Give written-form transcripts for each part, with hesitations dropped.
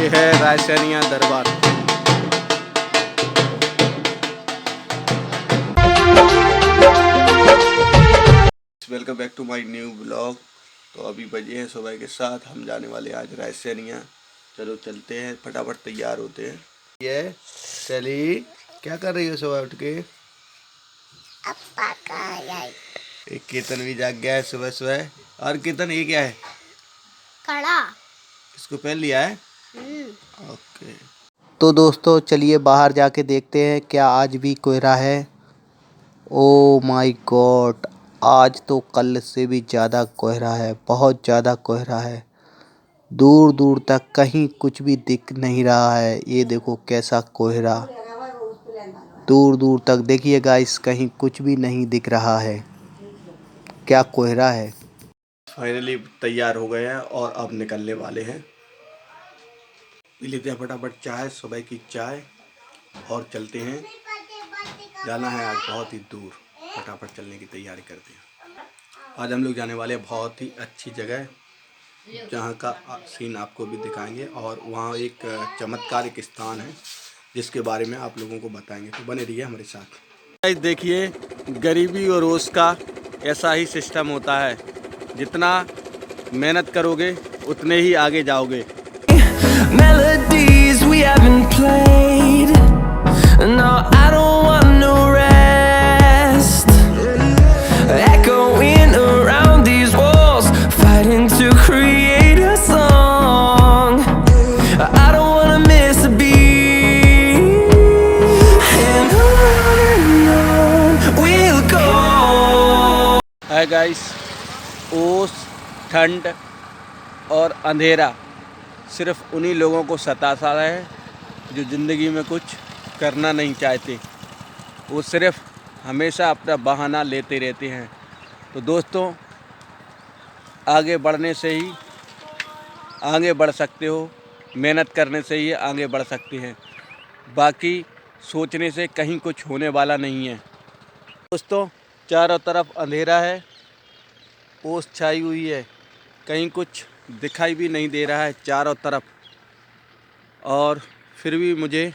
ये है रायसेनिया दरबार। Welcome back to my new blog. तो अभी बजे हैं सुबह के 7, हम जाने वाले आज रायसेनिया। चलो चलते हैं, फटाफट तैयार होते हैं। ये चली क्या कर रही हो सुबह उठ के? एक कीर्तन भी जाग गया है सुबह सुबह। और कीर्तन ये क्या है? कड़ा। इसको पहन लिया है। ओके। तो दोस्तों चलिए बाहर जाके देखते हैं क्या आज भी कोहरा है। ओ माय गॉड, आज तो कल से भी ज़्यादा कोहरा है, बहुत ज़्यादा कोहरा है। दूर दूर तक कहीं कुछ भी दिख नहीं रहा है। ये देखो कैसा कोहरा, दूर दूर तक देखिए गाइस, कहीं कुछ भी नहीं दिख रहा है। क्या कोहरा है। फाइनली तैयार हो गए हैं और अब निकलने वाले हैं। पी लेते हैं फटाफट चाय, सुबह की चाय, और चलते हैं। जाना है आज बहुत ही दूर, फटाफट चलने की तैयारी करते हैं। आज हम लोग जाने वाले हैं बहुत ही अच्छी जगह, जहाँ का सीन आपको भी दिखाएंगे, और वहाँ एक चमत्कारिक स्थान है जिसके बारे में आप लोगों को बताएंगे। तो बने रहिए हमारे साथ। देखिए, गरीबी और रोज़ का ऐसा ही सिस्टम होता है, जितना मेहनत करोगे उतने ही आगे जाओगे। Melodies we haven't played. No, I don't want no rest. Echoing around these walls, fighting to create a song. I don't wanna miss a beat. And on we'll go. Hi guys, ओस, ठंड और अंधेरा सिर्फ उन्हीं लोगों को सताता है जो ज़िंदगी में कुछ करना नहीं चाहते। वो सिर्फ हमेशा अपना बहाना लेते रहते हैं। तो दोस्तों, आगे बढ़ने से ही आगे बढ़ सकते हो, मेहनत करने से ही आगे बढ़ सकते हैं। बाकी सोचने से कहीं कुछ होने वाला नहीं है। दोस्तों, चारों तरफ अंधेरा है, ओस छाई हुई है, कहीं कुछ दिखाई भी नहीं दे रहा है चारों तरफ। और फिर भी मुझे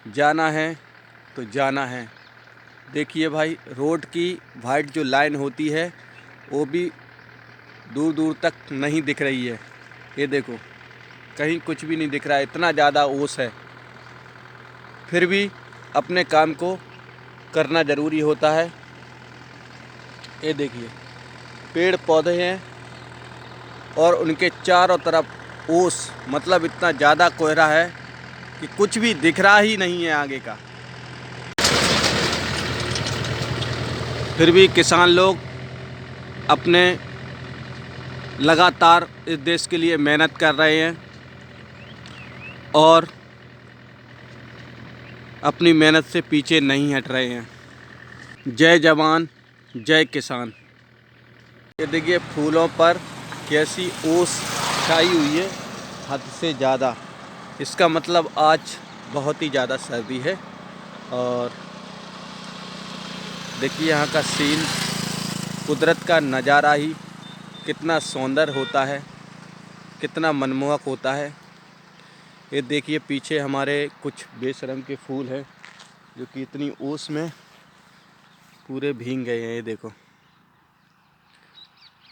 जाना है तो जाना है। देखिए भाई, रोड की वाइट जो लाइन होती है वो भी दूर दूर तक नहीं दिख रही है। ये देखो, कहीं कुछ भी नहीं दिख रहा है, इतना ज़्यादा ओस है। फिर भी अपने काम को करना ज़रूरी होता है। ये देखिए, पेड़ पौधे हैं और उनके चारों तरफ ओस, मतलब इतना ज़्यादा कोहरा है कि कुछ भी दिख रहा ही नहीं है आगे का। फिर भी किसान लोग अपने लगातार इस देश के लिए मेहनत कर रहे हैं और अपनी मेहनत से पीछे नहीं हट रहे हैं। जय जवान जय किसान। ये देखिए फूलों पर कैसी ओस छाई हुई है, हद से ज़्यादा। इसका मतलब आज बहुत ही ज़्यादा सर्दी है। और देखिए यहाँ का सीन, कुदरत का नज़ारा ही कितना सुंदर होता है, कितना मनमोहक होता है। ये देखिए पीछे हमारे कुछ बेशरम के फूल हैं जो कि इतनी ओस में पूरे भीग गए हैं। ये देखो,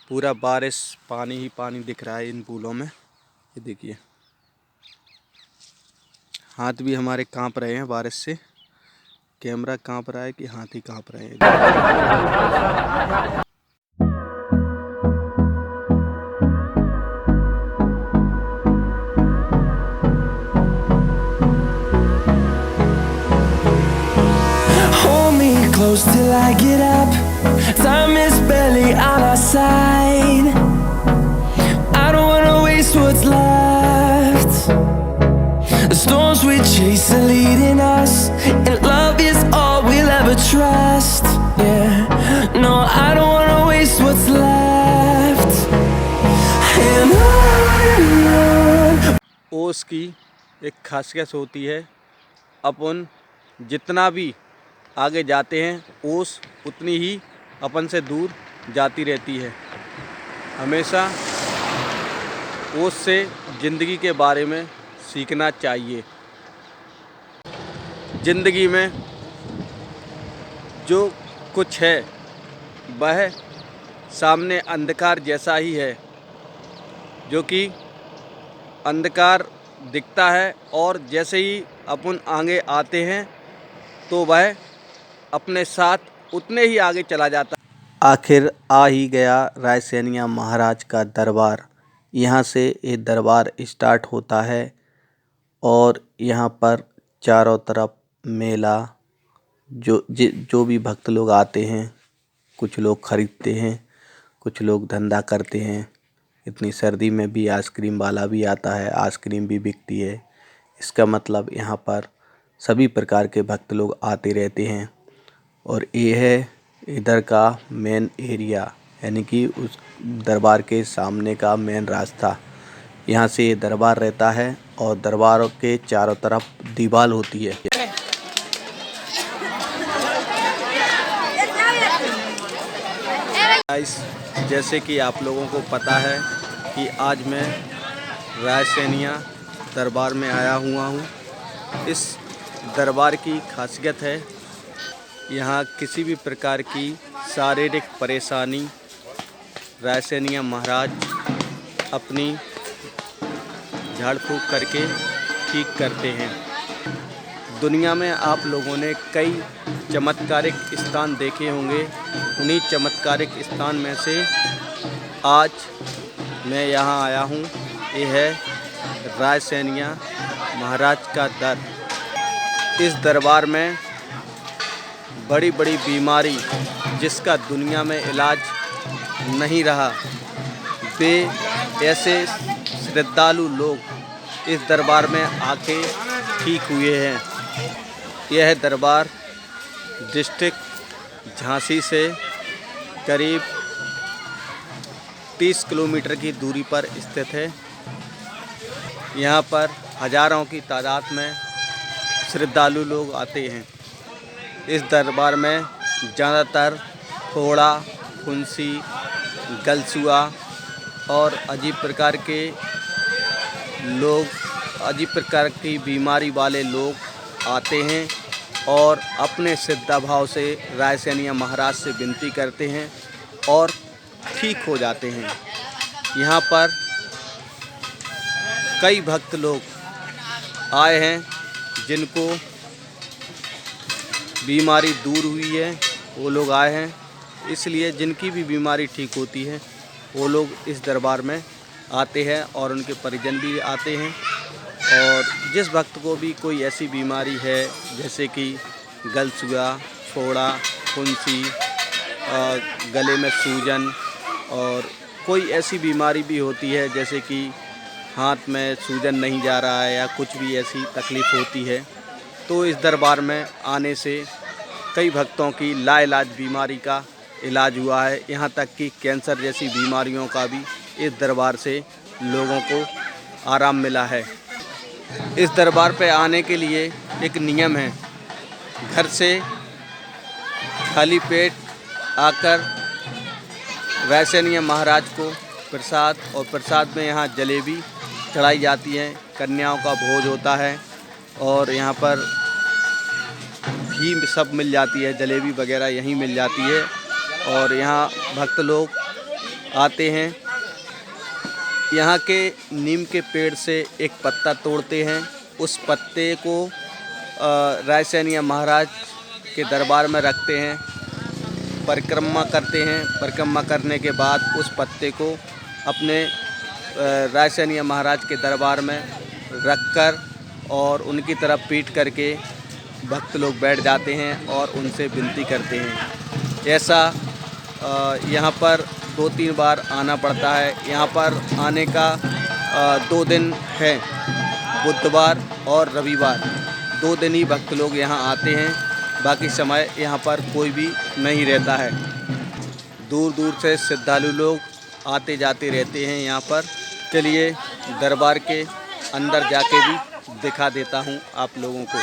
पूरा बारिश पानी ही पानी दिख रहा है इन फूलों में। ये देखिए, हाथ भी हमारे कांप रहे हैं बारिश से। कैमरा कांप रहा है कि हाथ ही कांप रहे हैं। Hold me close till I get up. Time is barely on our side. I don't wanna waste what's left. The storms we chase are leading us, and love is all we'll ever trust. Yeah, no, I don't wanna waste what's left. And on. ओस की एक खासियत होती है, अपन जितना भी आगे जाते हैं ओस उतनी ही अपन से दूर जाती रहती है। हमेशा ओस से ज़िंदगी के बारे में सीखना चाहिए। ज़िंदगी में जो कुछ है वह सामने अंधकार जैसा ही है, जो कि अंधकार दिखता है और जैसे ही अपन आगे आते हैं तो वह अपने साथ उतने ही आगे चला जाता है। आखिर आ ही गया रायसेनिया महाराज का दरबार। यहाँ से ये दरबार स्टार्ट होता है और यहाँ पर चारों तरफ मेला, जो भी भक्त लोग आते हैं, कुछ लोग खरीदते हैं, कुछ लोग धंधा करते हैं। इतनी सर्दी में भी आइसक्रीम वाला भी आता है, आइसक्रीम भी बिकती है। इसका मतलब यहाँ पर सभी प्रकार के भक्त लोग आते रहते हैं। और ये है इधर का मेन एरिया, यानी कि उस दरबार के सामने का मेन रास्ता। यहाँ से ये दरबार रहता है और दरबार के चारों तरफ दीवार होती है। गाइस, जैसे कि आप लोगों को पता है कि आज मैं रायसेनिया दरबार में आया हुआ हूँ। इस दरबार की खासियत है, यहाँ किसी भी प्रकार की शारीरिक परेशानी रायसेनिया महाराज अपनी झाड़ फूँक करके ठीक करते हैं। दुनिया में आप लोगों ने कई चमत्कारिक स्थान देखे होंगे। उन्हीं चमत्कारिक स्थान में से आज मैं यहाँ आया हूँ। ये है रायसेनिया महाराज का दर। इस दरबार में बड़ी बड़ी बीमारी जिसका दुनिया में इलाज नहीं रहा, वे ऐसे श्रद्धालु लोग इस दरबार में आके ठीक हुए हैं। यह दरबार डिस्ट्रिक्ट झांसी से करीब 30 किलोमीटर की दूरी पर स्थित है। यहाँ पर हजारों की तादाद में श्रद्धालु लोग आते हैं। इस दरबार में ज़्यादातर फोड़ा, फुंसी, गलसुआ और अजीब प्रकार की बीमारी वाले लोग आते हैं और अपने श्रद्धा भाव से रायसेनिया महाराज से विनती करते हैं और ठीक हो जाते हैं। यहाँ पर कई भक्त लोग आए हैं जिनको बीमारी दूर हुई है, वो लोग आए हैं। इसलिए जिनकी भी बीमारी ठीक होती है वो लोग इस दरबार में आते हैं और उनके परिजन भी आते हैं। और जिस भक्त को भी कोई ऐसी बीमारी है जैसे कि गलसुआ, फोड़ा, फुंसी, गले में सूजन और कोई ऐसी बीमारी भी होती है जैसे कि हाथ में सूजन नहीं जा रहा है या कुछ भी ऐसी तकलीफ़ होती है, तो इस दरबार में आने से कई भक्तों की लाइलाज बीमारी का इलाज हुआ है। यहाँ तक कि कैंसर जैसी बीमारियों का भी इस दरबार से लोगों को आराम मिला है। इस दरबार पे आने के लिए एक नियम है, घर से खाली पेट आकर रायसेनिया महाराज को प्रसाद, और प्रसाद में यहाँ जलेबी चढ़ाई जाती है, कन्याओं का भोज होता है और यहाँ पर घी सब मिल जाती है, जलेबी वगैरह यहीं मिल जाती है। और यहाँ भक्त लोग आते हैं, यहाँ के नीम के पेड़ से एक पत्ता तोड़ते हैं, उस पत्ते को रायसेनिया महाराज के दरबार में रखते हैं, परिक्रमा करते हैं। परिक्रमा करने के बाद उस पत्ते को अपने रायसेनिया महाराज के दरबार में रखकर और उनकी तरफ पीट करके भक्त लोग बैठ जाते हैं और उनसे विनती करते हैं। ऐसा यहाँ पर 2-3 बार आना पड़ता है। यहाँ पर आने का 2 दिन है, बुधवार और रविवार, 2 दिन ही भक्त लोग यहाँ आते हैं, बाकी समय यहाँ पर कोई भी नहीं रहता है। दूर दूर से श्रद्धालु लोग आते जाते रहते हैं यहाँ पर। चलिए दरबार के अंदर जाके भी दिखा देता हूँ आप लोगों को।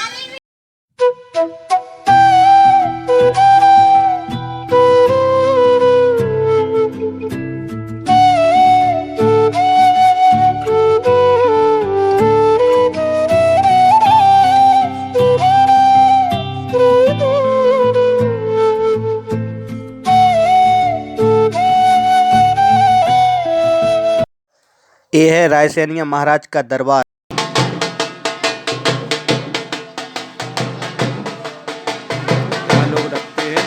ये है रायसेनिया महाराज का दरबार। यहाँ लोग रखते हैं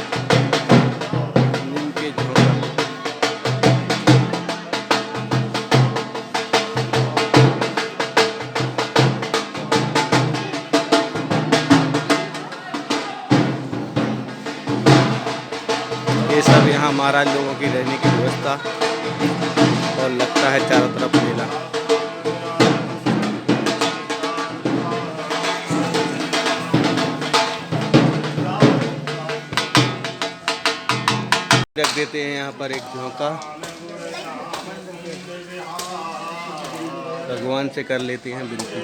नीम के झोंका। ये सब यहाँ महाराज लोगों की रहने की व्यवस्था, और लगता है चारों तरफ मेला। रख देते हैं यहाँ पर एक झोंका, भगवान से कर लेते हैं विनती।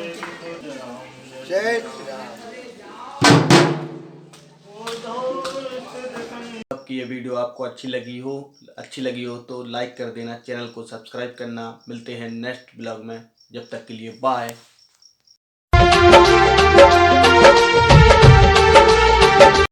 आपकी ये वीडियो आपको अच्छी लगी हो तो लाइक कर देना, चैनल को सब्सक्राइब करना। मिलते हैं नेक्स्ट ब्लॉग में, जब तक के लिए बाय।